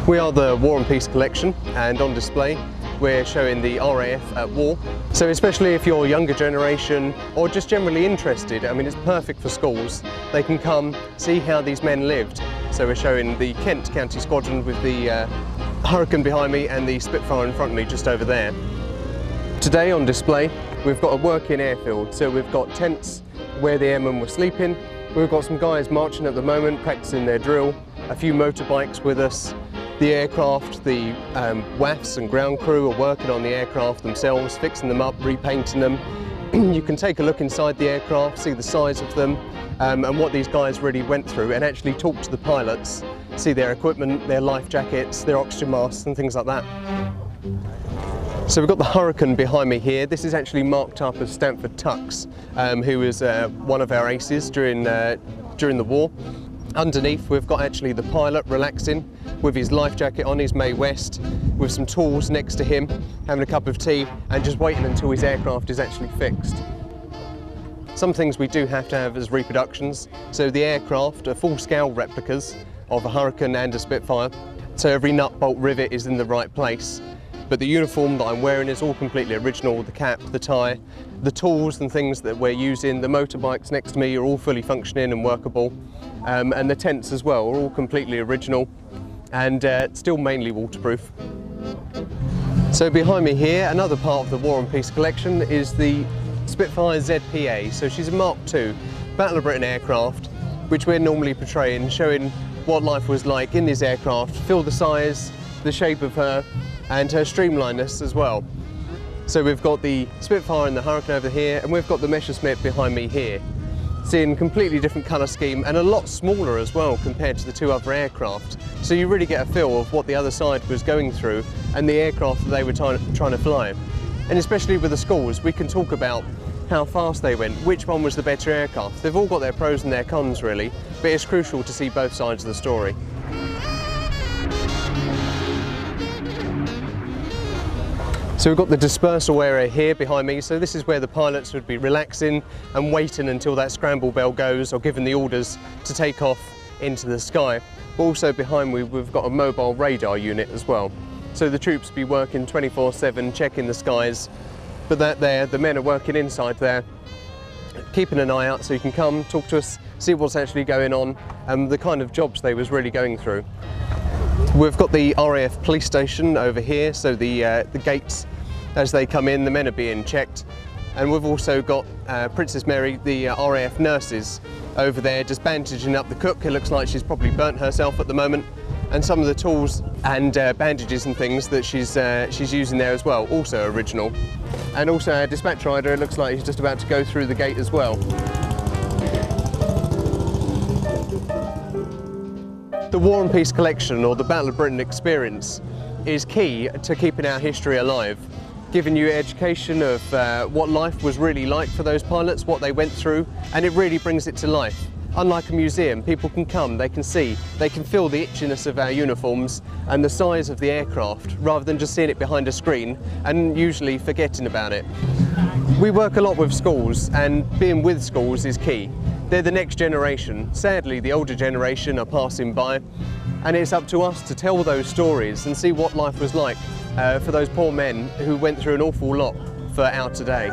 We are the War and Peace collection, and on display we're showing the RAF at war. So especially if you're a younger generation or just generally interested, I mean, it's perfect for schools. They can come see how these men lived. So we're showing the Kent County Squadron with the Hurricane behind me and the Spitfire in front of me just over there. Today on display we've got a working airfield, so we've got tents where the airmen were sleeping. We've got some guys marching at the moment, practicing their drill, a few motorbikes with us. The aircraft, the WAFs and ground crew are working on the aircraft themselves, fixing them up, repainting them. You can take a look inside the aircraft, see the size of them and what these guys really went through, and actually talk to the pilots, see their equipment, their life jackets, their oxygen masks and things like that. So we've got the Hurricane behind me here. This is actually marked up as Stanford Tux, who was one of our aces during the war. Underneath we've got actually the pilot relaxing with his life jacket on, his Mae West, with some tools next to him, having a cup of tea and just waiting until his aircraft is actually fixed. Some things we do have to have as reproductions. So the aircraft are full-scale replicas of a Hurricane and a Spitfire, so every nut, bolt, rivet is in the right place. But the uniform that I'm wearing is all completely original. The cap, the tie, the tools and things that we're using, the motorbikes next to me are all fully functioning and workable. And the tents as well are all completely original and still mainly waterproof. So behind me here, another part of the War and Peace collection is the Spitfire ZPA. So she's a Mark II Battle of Britain aircraft, which we're normally portraying, showing what life was like in this aircraft, feel the size, the shape of her, and her streamlinedness as well. So we've got the Spitfire and the Hurricane over here, and we've got the Messerschmitt behind me here. Seeing completely different colour scheme and a lot smaller as well compared to the two other aircraft. So you really get a feel of what the other side was going through and the aircraft that they were trying to fly. And especially with the schools, we can talk about how fast they went, which one was the better aircraft. They've all got their pros and their cons really, but it's crucial to see both sides of the story. So we've got the dispersal area here behind me, so this is where the pilots would be relaxing and waiting until that scramble bell goes or given the orders to take off into the sky. But also behind me we've got a mobile radar unit as well. So the troops be working 24/7, checking the skies, but the men are working inside there, keeping an eye out so you can come, talk to us, see what's actually going on and the kind of jobs they was really going through. We've got the RAF police station over here, so the gates as they come in, the men are being checked. And we've also got Princess Mary, the RAF nurses, over there just bandaging up the cook. It looks like she's probably burnt herself at the moment. And some of the tools and bandages and things that she's using there as well, also original. And also our dispatch rider, it looks like he's just about to go through the gate as well. The War and Peace collection, or the Battle of Britain experience, is key to keeping our history alive, giving you education of what life was really like for those pilots, what they went through, and it really brings it to life. Unlike a museum, people can come, they can see, they can feel the itchiness of our uniforms and the size of the aircraft, rather than just seeing it behind a screen and usually forgetting about it. We work a lot with schools, and being with schools is key. They're the next generation. Sadly, the older generation are passing by, and it's up to us to tell those stories and see what life was like for those poor men who went through an awful lot for our today.